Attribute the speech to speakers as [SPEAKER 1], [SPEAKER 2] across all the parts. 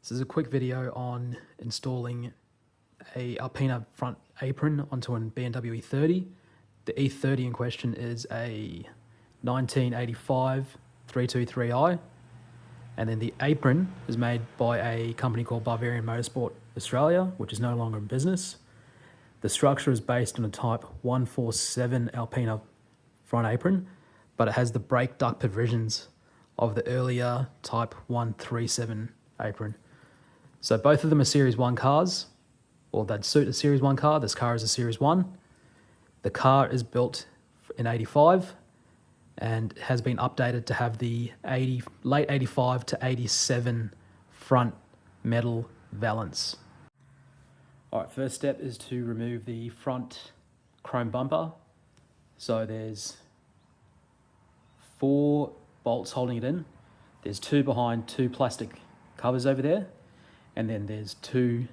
[SPEAKER 1] This is a quick video on installing a Alpina front apron onto a BMW E30. The E30 in question is a 1985 323i, and then the apron is made by a company called Bavarian Motorsport Australia, which is no longer in business. The structure is based on a Type 147 Alpina front apron, but it has the brake duct provisions of the earlier Type 137 apron. So both of them are Series 1 cars, or they'd suit a Series 1 car. This car is a Series 1. The car is built in 85 and has been updated to have the late 85 to 87 front metal valance. All right, first step is to remove the front chrome bumper. So there's 4 bolts holding it in. There's 2 behind 2 plastic covers over there, and then there's 2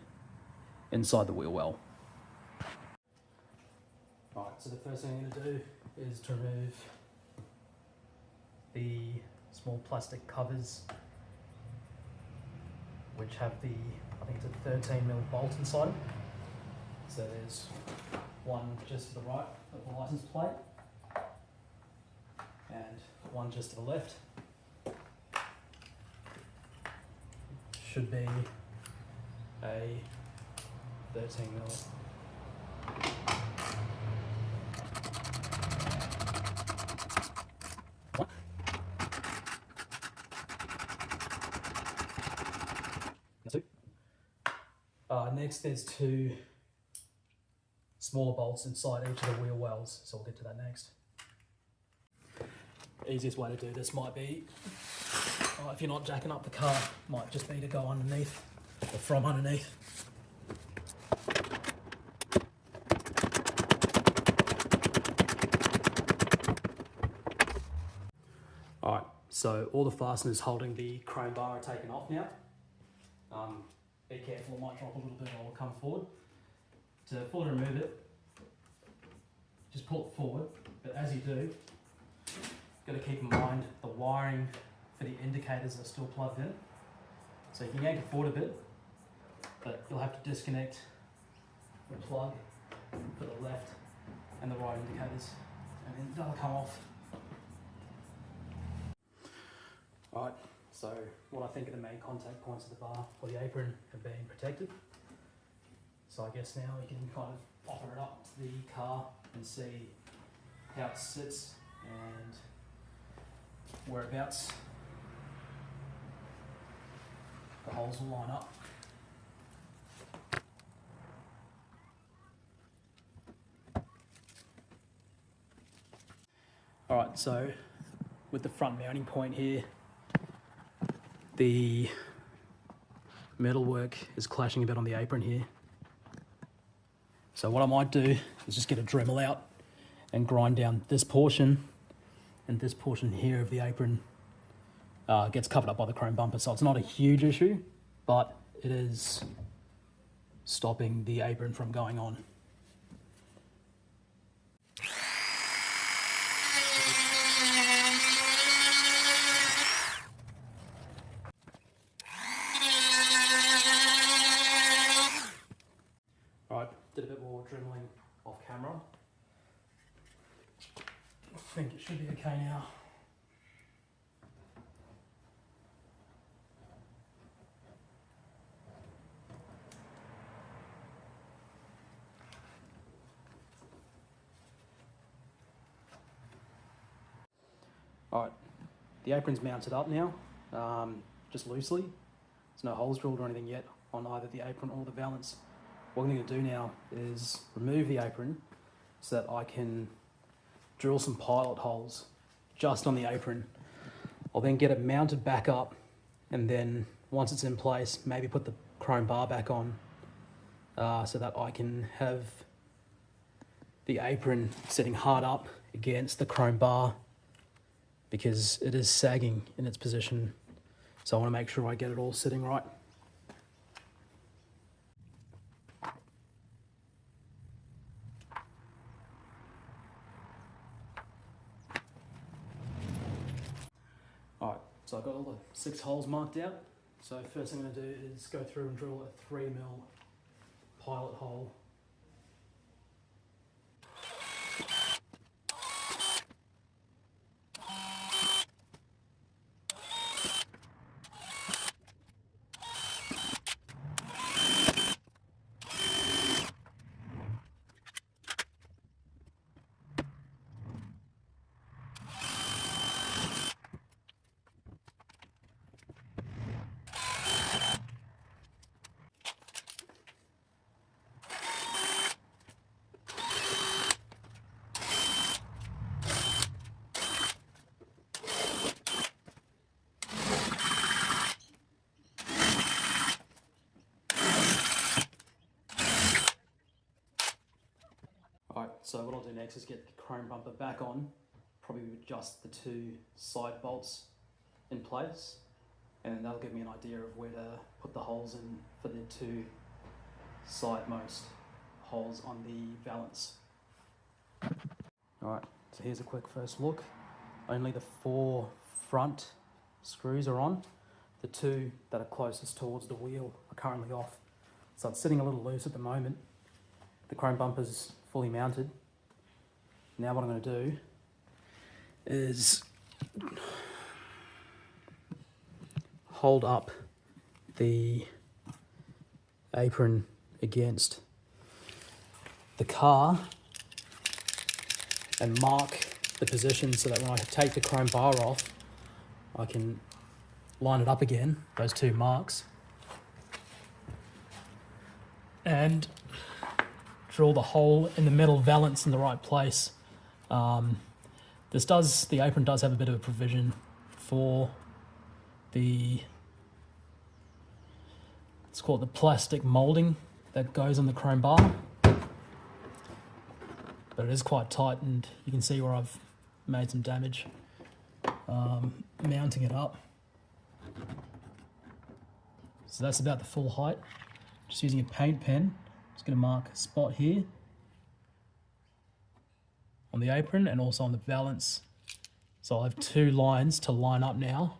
[SPEAKER 1] inside the wheel well. All right, so the first thing I'm going to do is to remove the small plastic covers, which have the, I think it's a 13mm bolt inside them. So there's one just to the right of the license plate, and one just to the left. Should be a 13mm. Next, there's 2 smaller bolts inside each of the wheel wells, so we'll get to that next. Easiest way to do this might be, if you're not jacking up the car, might just be to go underneath, or from underneath. Alright, so all the fasteners holding the chrome bar are taken off now. Be careful, it might drop a little bit while we come forward. To fully remove it, just pull it forward, but as you do, you've got to keep in mind the wiring for the indicators are still plugged in. So you can yank it forward a bit, but you'll have to disconnect the plug for the left and the right indicators, and then that'll come off. Alright, so what I think are the main contact points of the bar or the apron have been protected. So I guess now we can kind of offer it up to the car and see how it sits and whereabouts the holes will line up. Alright, so with the front mounting point here, the metalwork is clashing a bit on the apron here. So what I might do is just get a Dremel out and grind down this portion, and this portion here of the apron gets covered up by the chrome bumper. So it's not a huge issue, but it is stopping the apron from going on. Alright, did a bit more dremeling off camera. I think it should be okay now. Alright, the apron's mounted up now, just loosely. There's no holes drilled or anything yet on either the apron or the valance. What I'm going to do now is remove the apron so that I can drill some pilot holes just on the apron. I'll then get it mounted back up, and then once it's in place, maybe put the chrome bar back on so that I can have the apron sitting hard up against the chrome bar, because it is sagging in its position. So I want to make sure I get it all sitting right. Alright, so I've got all the 6 holes marked out. So first thing I'm going to do is go through and drill a 3mm pilot hole. Alright, so what I'll do next is get the chrome bumper back on, probably with just the 2 side bolts in place, and then that'll give me an idea of where to put the holes in for the 2 sidemost holes on the valance. Alright, so here's a quick first look. Only the 4 front screws are on. The 2 that are closest towards the wheel are currently off. So it's sitting a little loose at the moment. The chrome bumper's fully mounted. Now what I'm going to do is hold up the apron against the car and mark the position so that when I take the chrome bar off, I can line it up again, those 2 marks, and drill the hole in the metal valance in the right place. The apron does have a bit of a provision for it's called the plastic molding that goes on the chrome bar, but it is quite tight, and you can see where I've made some damage mounting it up. So that's about the full height. Just using a paint pen, just going to mark a spot here on the apron and also on the valance. So I'll have 2 lines to line up now.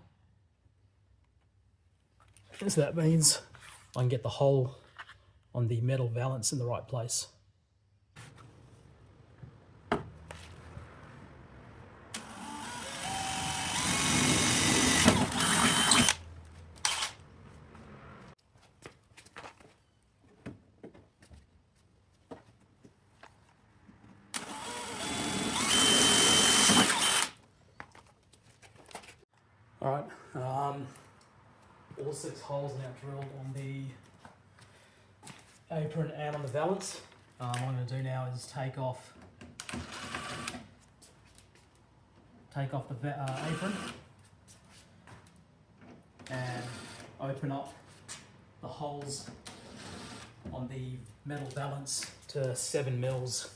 [SPEAKER 1] So that means I can get the hole on the metal valance in the right place. Alright, all 6 holes are now drilled on the apron and on the valance. What I'm going to do now is take off the apron and open up the holes on the metal valance to 7 mils.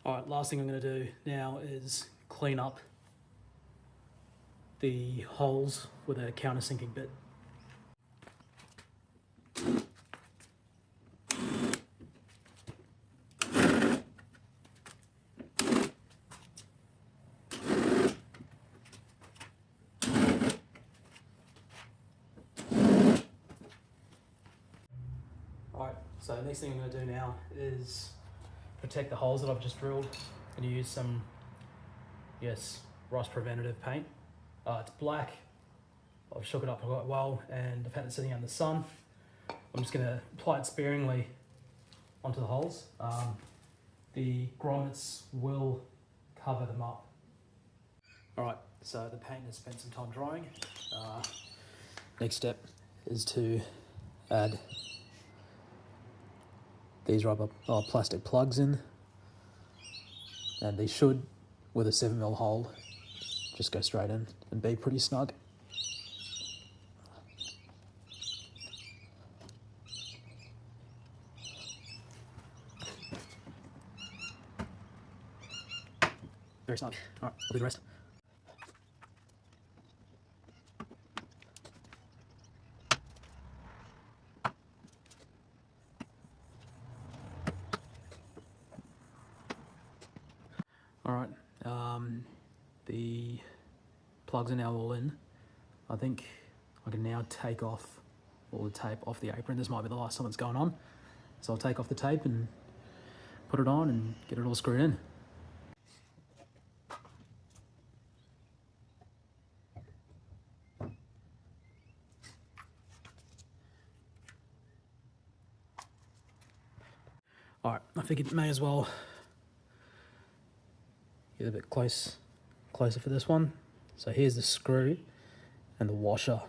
[SPEAKER 1] Alright, last thing I'm going to do now is clean up the holes with a countersinking bit. Alright, so the next thing I'm going to do now is protect the holes that I've just drilled, and use some, rust preventative paint. It's black. I've shook it up quite well, and I've had it sitting out in the sun. I'm just going to apply it sparingly onto the holes. The grommets will cover them up. Alright, so the paint has spent some time drying. Next step is to add these rubber plastic plugs in, and these should with a 7mm hole, just go straight in and be pretty snug. Very snug. Alright, I'll do the rest. Alright, the plugs are now all in. I think I can now take off all the tape off the apron. This might be the last time it's going on. So I'll take off the tape and put it on and get it all screwed in. Alright, I figured may as well get a bit closer for this one. So here's the screw and the washer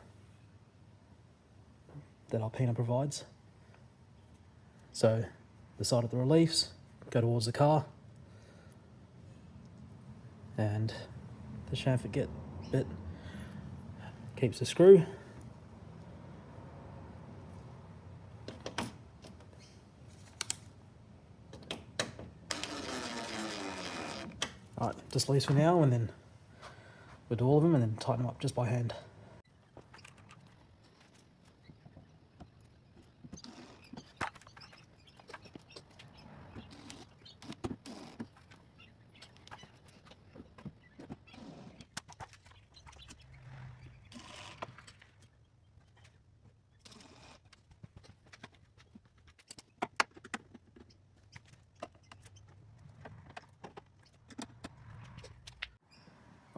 [SPEAKER 1] that Alpina provides. So the side of the reliefs go towards the car, and the chamfer bit keeps the screw. Alright, just loose for now, and then we'll do all of them and then tighten them up just by hand.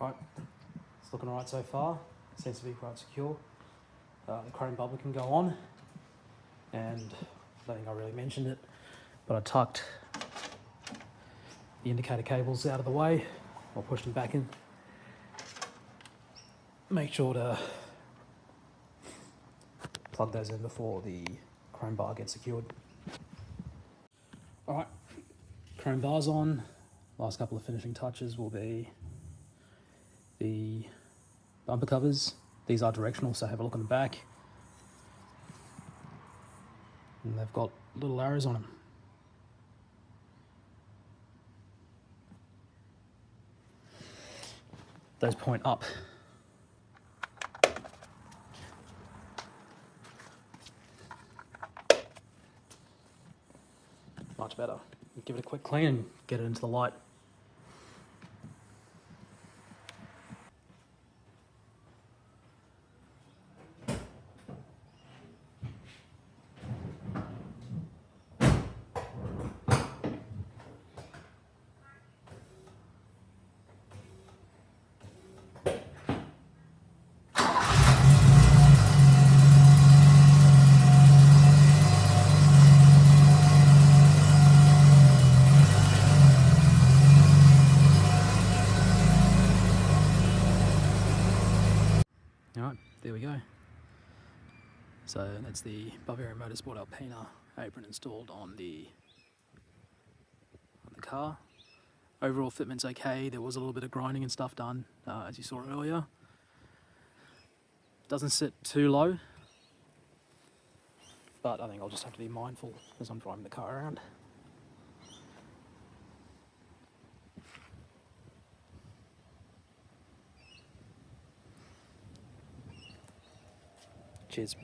[SPEAKER 1] Right, it's looking alright so far. Seems to be quite secure. The chrome bubble can go on, and I don't think I really mentioned it, but I tucked the indicator cables out of the way. I'll push them back in. Make sure to plug those in before the chrome bar gets secured. Alright, chrome bar's on. Last couple of finishing touches will be the bumper covers. These are directional, so have a look on the back. And they've got little arrows on them. Those point up. Much better. Give it a quick clean and get it into the light. Alright, there we go. So that's the Bavarian Motorsport Alpina apron installed on the car. Overall fitment's okay. There was a little bit of grinding and stuff done, as you saw earlier. Doesn't sit too low, but I think I'll just have to be mindful as I'm driving the car around. Cheers.